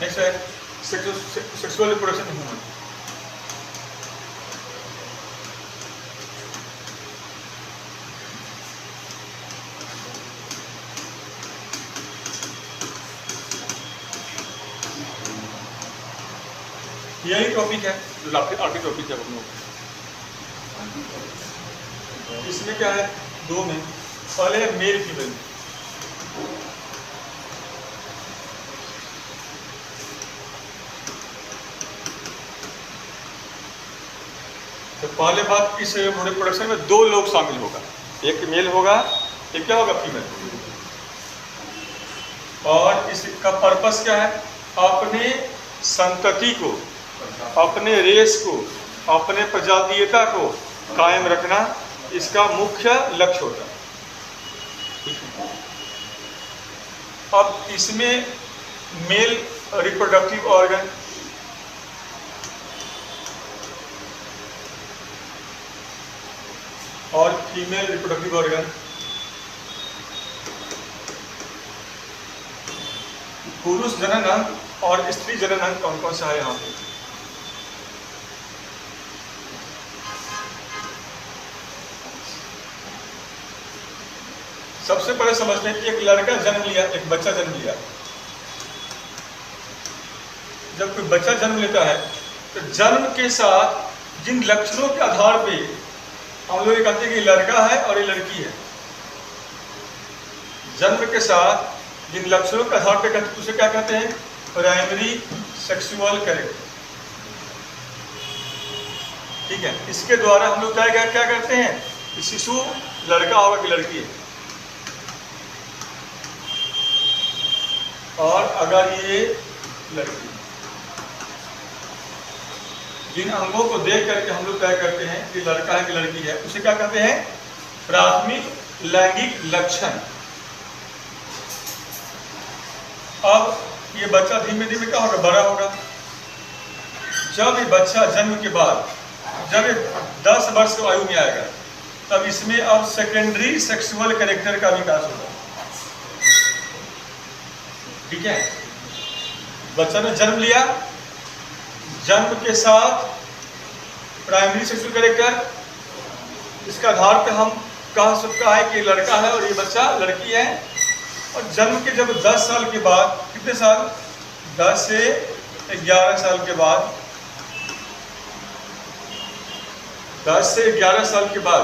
Next है sexual reproduction human. यही topic है जो आखिरी टॉपिक है हम लोग। इसमें क्या है, दो में पहले है मेल फीमेल। तो पहले बात, इस रिप्रोडक्शन में दो लोग शामिल होगा, एक मेल होगा, एक क्या होगा, फीमेल। और इसका पर्पस क्या है, अपने संतति को, अपने रेस को, अपने प्रजातीयता को कायम रखना इसका मुख्य लक्ष्य होता है। अब इसमें मेल रिप्रोडक्टिव ऑर्गन, और फीमेल रिप्रोडक्टिव ऑर्गन, पुरुष जनन अंग और स्त्री जनन अंग कौन कौन सा है यहाँ पे। सबसे पहले समझते हैं कि एक लड़का जन्म लिया, एक बच्चा जन्म लिया। जब कोई बच्चा जन्म लेता है तो जन्म के साथ जिन लक्षणों के आधार पे हम लोग ये कहते हैं कि लड़का है और ये लड़की है, जन्म के साथ जिन लक्षणों के आधार पे कहते, उसे क्या कहते हैं, प्राइमरी सेक्सुअल कैरेक्टर। ठीक है, इसके द्वारा हम लोग क्या करते हैं कि शिशु लड़का होगा कि लड़की है। और अगर ये लड़की, जिन अंगों को देख करके हम लोग तय करते हैं कि लड़का है कि लड़की है, उसे क्या कहते हैं, प्राथमिक लैंगिक लक्षण। अब ये बच्चा धीमे धीमे क्या होगा, बड़ा होगा। जब ये बच्चा जन्म के बाद, जब ये 10 वर्ष की आयु में आएगा, तब इसमें अब सेकेंडरी सेक्सुअल कैरेक्टर का विकास होगा। ठीक है, बच्चा ने जन्म लिया, जन्म के साथ प्राइमरी सेक्सुअल कैरेक्टर, इसका आधार पे हम कह सकता है कि लड़का है और ये बच्चा लड़की है। और जन्म के जब 10 साल के बाद, कितने साल, 10 से 11 साल के बाद, 10 से 11 साल के बाद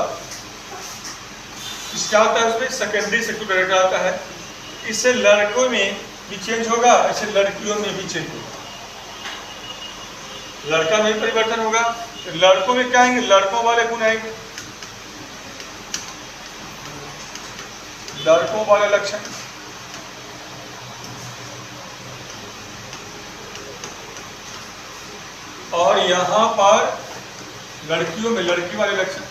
क्या आता है, उसमें सेकेंडरी सेक्सुअल कैरेक्टर आता है। इससे लड़कों में भी चेंज होगा, ऐसे लड़कियों में भी चेंज होगा। लड़का में परिवर्तन होगा, तो लड़कों में क्या आएंगे, लड़कों वाले गुण आएंगे, लड़कों वाले लक्षण। और यहां पर लड़कियों में लड़की वाले लक्षण।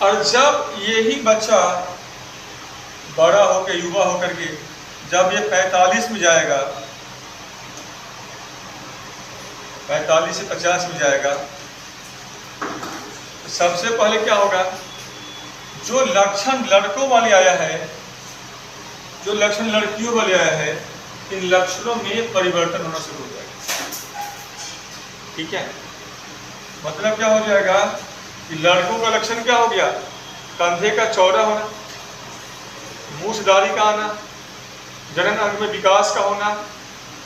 और जब यही बच्चा बड़ा होकर, युवा होकर के जब ये 45 में जाएगा, 45 से 50 में जाएगा, तो सबसे पहले क्या होगा, जो लक्षण लड़कों वाले आया है, जो लक्षण लड़कियों वाले आया है, इन लक्षणों में परिवर्तन होना शुरू हो जाएगा। ठीक है, मतलब क्या हो जाएगा कि लड़कों का लक्षण क्या हो गया, कंधे का चौड़ा होना, मूछदारी का आना, जनन अंग में विकास का होना,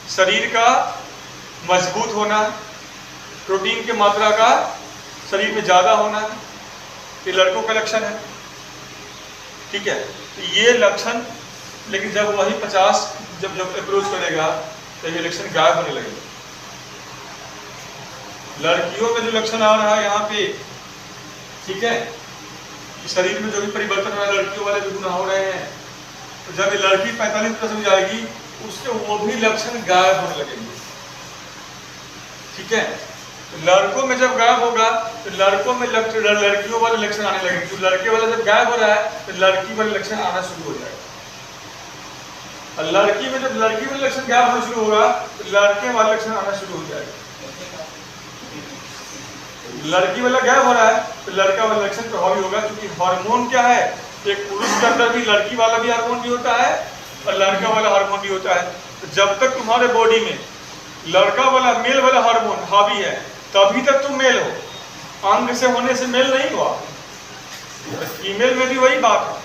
शरीर का मजबूत होना, प्रोटीन की मात्रा का शरीर में ज़्यादा होना, ये लड़कों का लक्षण है। ठीक है, तो ये लक्षण, लेकिन जब वही 50 जब अप्रोच करेगा तो ये लक्षण गायब होने लगेगा। लड़कियों में जो लक्षण आ रहा है यहाँ पे, ठीक है, शरीर में जो भी परिवर्तन हो रहा है, लड़कियों वाले जो गुण हो रहे हैं, तो जब ये लड़की 45 प्लस में जाएगी, उसके वो भी लक्षण गायब होने लगेंगे। ठीक है, तो लड़कों में जब गायब होगा तो लड़कों में लड़कियों वाले लक्षण आने लगेंगे। तो लड़के वाला जब गायब हो रहा है तो लड़की वाले लक्षण आना शुरू हो जाएगा। और लड़की में जब लड़की वाले लक्षण गायब होना शुरू होगा तो लड़के वाले लक्षण आना शुरू हो जाएगा। लड़की वाला गायब हो रहा है तो लड़का वाला लक्षण प्रभावी होगा, क्योंकि हार्मोन क्या है, एक पुरुष के अंदर भी लड़की वाला भी हार्मोन भी होता है और लड़का वाला हार्मोन भी होता है। तो जब तक तुम्हारे बॉडी में लड़का वाला मेल वाला हार्मोन हावी है तभी तक तुम मेल हो। अंग से होने से मेल नहीं हुआ। फीमेल में भी वही बात है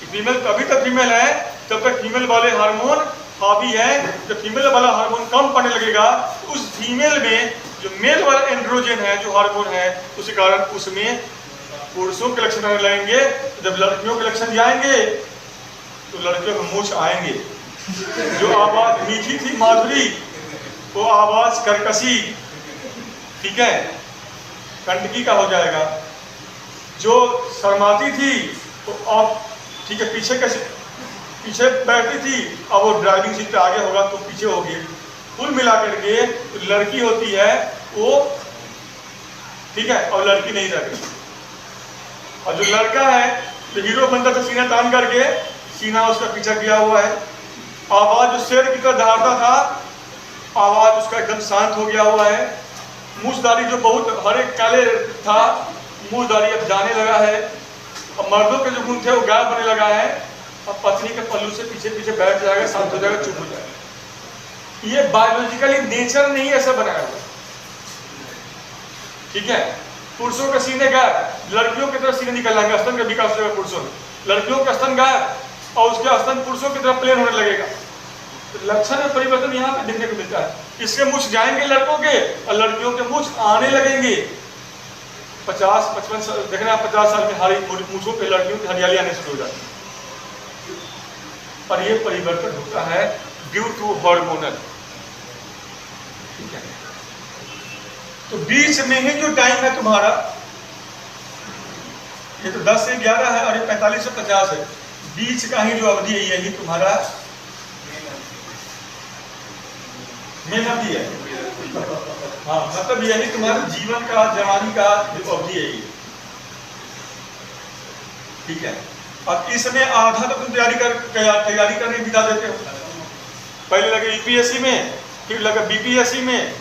कि फीमेल तभी तक फीमेल है जब तक फीमेल वाले हार्मोन हावी है। जब फीमेल वाला हार्मोन कम पड़ने लगेगा तो उस फीमेल में जो मेल वाला एंड्रोजन है जो हार्मोन है उसी कारण उसमें पुरुषों के लक्षण आने लगेंगे। जब लड़कियों के लक्षण जाएंगे तो लड़कियों में मूछ आएंगे। जो आवाज मीठी थी माधुरी वो आवाज कर्कशी, ठीक है, कंटकी का हो जाएगा। जो शर्माती थी तो अब ठीक है पीछे बैठती थी अब वो ड्राइविंग सीट पे आगे होगा तो पीछे होगी। कुल मिलाकर के तो लड़की होती है वो, ठीक है, और लड़की नहीं रहती। और जो लड़का है तो हीरो बनता था सीना तान करके, सीना उसका पीछा किया हुआ है। आवाज जो शेर की तरह दहाड़ता था आवाज उसका एकदम शांत हो गया हुआ है। मूछदारी जो बहुत हरे काले था मूछदारी अब जाने लगा है। अब मर्दों के जो गुण थे वो गायब होने लगा है। अब पत्नी के पल्लू से पीछे पीछे बैठ जाएगा, शांत हो जाएगा, चुप हो जाएगा। ये बायोलॉजिकली नेचर नहीं ऐसा बनाया हुआ, ठीक है। पुरुषों के सीने गायब, लड़कियों की तरफ सीने निकल जाएंगे, स्तन का विकास होगा पुरुषों में। लड़कियों का स्तन गायब और उसके स्तन पुरुषों की तरफ प्लेन होने लगेगा। तो लक्षण में परिवर्तन यहाँ पे देखने को मिलता है। इसके मूछ जाएंगे लड़कों के और लड़कियों के मूछ आने लगेंगे। 50-55 साल देखना, 50 साल में हरी मूछों पे लड़कियों की हरियाली आने शुरू हो जाती है। और ये परिवर्तन होता है ड्यू टू हार्मोनल, ठीक है। तो बीच में ही जो टाइम है तुम्हारा, ये तो 10 से 11 है और ये 45 से 50 है, बीच का ही जो अवधि है यही तुम्हारा मेन अवधि है। हाँ, मतलब यही तुम्हारे जीवन का जवानी का जो अवधि है ये, ठीक है। अब इसमें आधा तो तुम तैयारी करने बिता देते हो। पहले लगे यूपीएससी में, फिर लगा बीपीएससी में,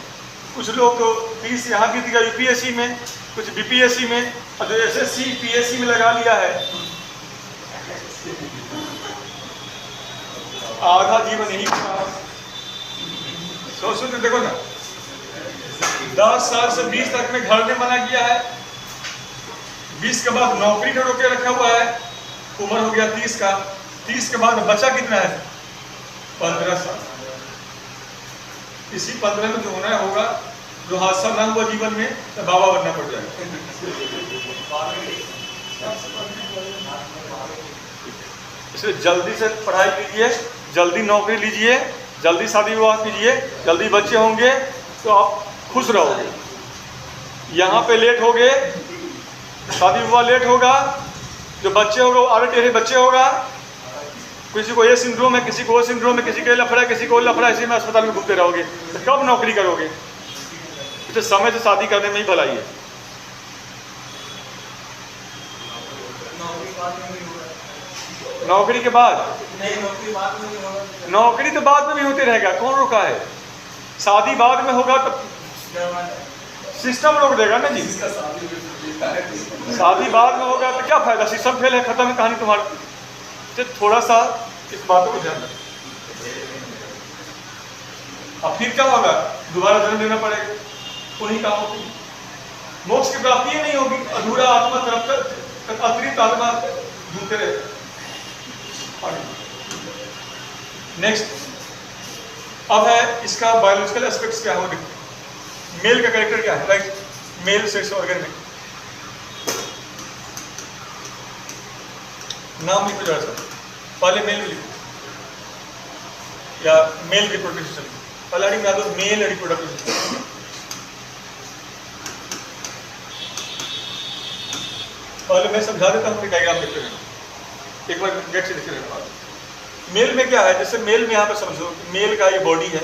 कुछ लोग तो 30 यहाँ बीत गया यूपीएससी में, कुछ बीपीएससी में, और जो एसएससी पीएससी में लगा लिया है आधा जीवन यही सोचो। तो देखो ना, 10 साल से 20 तक में घर ने मना किया है, 20 के बाद नौकरी का रोके रखा हुआ है, उम्र हो गया 30 का, 30 के बाद बचा कितना है 15 साल। इसी 15 में जो होना होगा, जो हादसा ना हुआ जीवन में तो बाबा बनना पड़ जाएगा। इसलिए जल्दी से पढ़ाई कीजिए, जल्दी नौकरी लीजिए, जल्दी शादी विवाह कीजिए, जल्दी बच्चे होंगे तो आप खुश रहोगे। यहाँ पे लेट हो गए, शादी विवाह लेट होगा, जो बच्चे होगा वो आड़े टेढ़े बच्चे होगा। किसी को ये सिंड्रोम है, किसी को वो सिंड्रोम है, किसी को लफड़ा है, किसी को लफड़ा, इसी में अस्पताल में घूमते रहोगे तो कब नौकरी करोगे? तो समय से शादी करने में ही भलाई है। नौकरी के बाद नहीं, नौकरी तो बाद में भी होते रहेगा, कौन रोका है? शादी बाद में होगा तो सिस्टम रोक देगा ना जी। शादी बाद में होगा तो क्या फायदा, सिस्टम फेल है, खत्म है कहानी तुम्हारी। तो थोड़ा सा इस बातों को ध्यान रखो। अब फिर क्या होगा, दोबारा जन्म लेना पड़ेगा उन्हीं कामों की, मोक्ष की प्राप्ति नहीं होगी, अधूरा आत्मा तरफ अतिरिक्त आत्मा ढूंढते रहे। नेक्स्ट अब है इसका बायोलॉजिकल एस्पेक्ट्स क्या हो, मेल का कैरेक्टर क्या है, राइट। मेल सेक्स ऑर्गन में नाम लिखो जरा सा, पहले मेल लिखो या मेल रिप्रोडक्टिव सिस्टम, पहले में दो मेल रिप्रोडक्टिव सिस्टम। पहले मैं समझा देता हूँ, डायग्राम देखते रहना, एक बार गेट से देखते रहना। मेल में क्या है, जैसे मेल में यहाँ पे समझो मेल का ये बॉडी है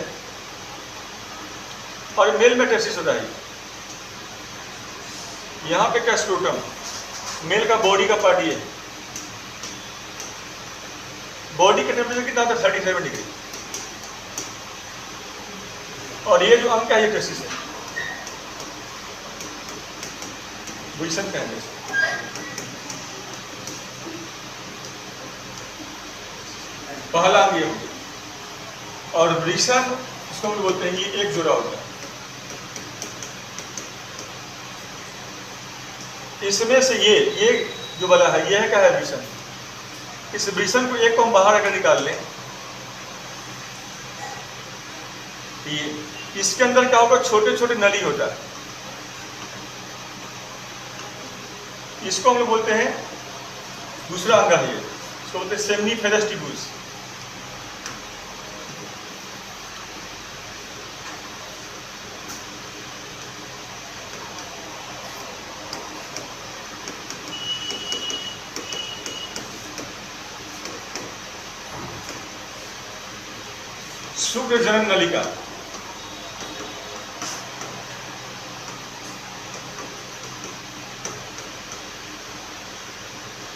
और मेल में टेस्टिस होता है, यहाँ पे क्या स्क्रोटम, मेल का बॉडी का पार्ट ये, बॉडी का टेम्परेचर कितना होता है 37 डिग्री, और ये जो अंग का ये टेस्टिस है, पोजीशन कहेंगे। पहला अंग ये हो गया। और वृषण इसको हम बोलते हैं, ये एक जोड़ा होता है। इसमें से ये जो वाला है, ये है क्या है, वृषण। इस वृषण को एक को हम बाहर अगर निकाल लें, ये इसके अंदर क्या होगा, छोटे छोटे नली होता है। इसको हम लोग बोलते हैं, दूसरा अंग है ये, इसको बोलते हैं सेमनीफेरस ट्यूब्यूल्स। शुक्र जनन नलिका,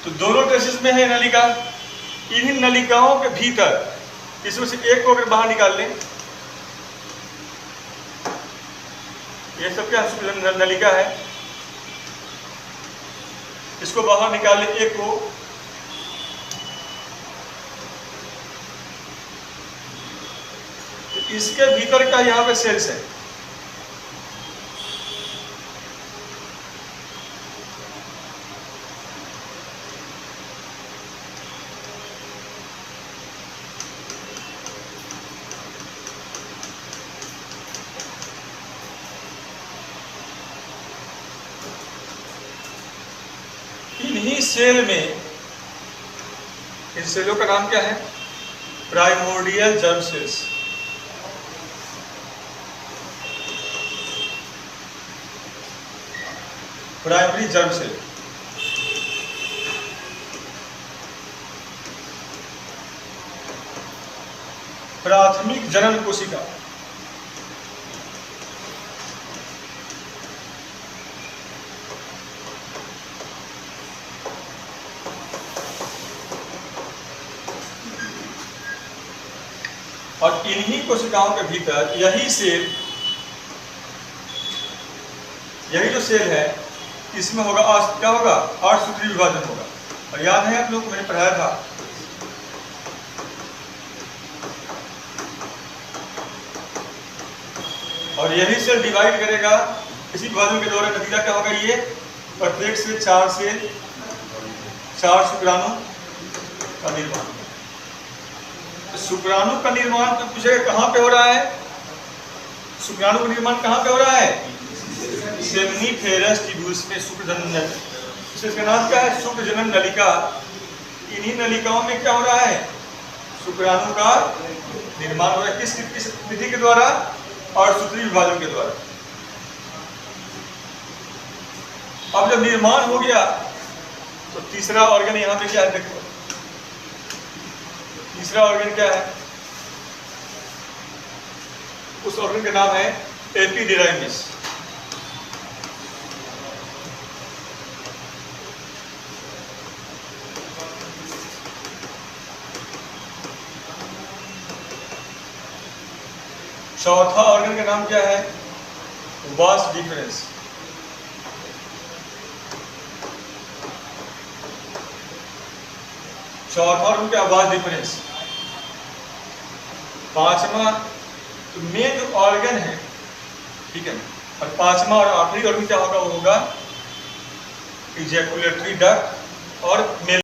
तो दोनों टेसिस में है नलिका। इन्हीं नलिकाओं के भीतर इसमें से एक को अगर बाहर निकाल लें, ये सब क्या शुक्र जनन नलिका है, इसको बाहर निकाल लें एक को, इसके भीतर का यहाँ पे सेल्स है। इन्हीं सेल में, इन सेलों का नाम क्या है, primordial germ cells. Primary germ cell. प्राथमिक जनन कोशिका, और इन्हीं कोशिकाओं के भीतर यही सेल, यही जो सेल है, इसमें होगा क्या होगा, 8 सूत्री विभाजन होगा। और याद है आप लोग को मैंने पढ़ाया था, और यही सेल डिवाइड करेगा। इसी विभाजन के द्वारा नतीजा क्या होगा, ये प्रत्येक से 4 सेल, 4 शुक्राणु का निर्माण। शुक्राणु का निर्माण तो पूछेगा कहाँ पे हो रहा है, शुक्राणु का निर्माण कहाँ पे हो रहा है, सेमनीफेरस ट्यूब्यूल्स में, शुक्र जनन। इसका नाम क्या है, शुक्र जनन नलिका। इन्हीं नलिकाओं में क्या हो रहा है, शुक्राणु का निर्माण हो रहा है। किस विधि के द्वारा, और सूत्री विभाजन के द्वारा। अब जब निर्माण हो गया तो तीसरा ऑर्गन यहाँ पे क्या है, देखो तीसरा ऑर्गन क्या है, उस ऑर्गन का नाम है एपिडिडाइमिस। चौथा ऑर्गन का नाम क्या है, वास डिफरेंस। चौथा ऑर्गन क्या, वास डिफरेंस। पांचवा तो मेन जो ऑर्गन है, ठीक है, और पांचवा और आखिरी ऑर्गन क्या होगा, वो होगा इजैकुलेटरी डक्ट और मेल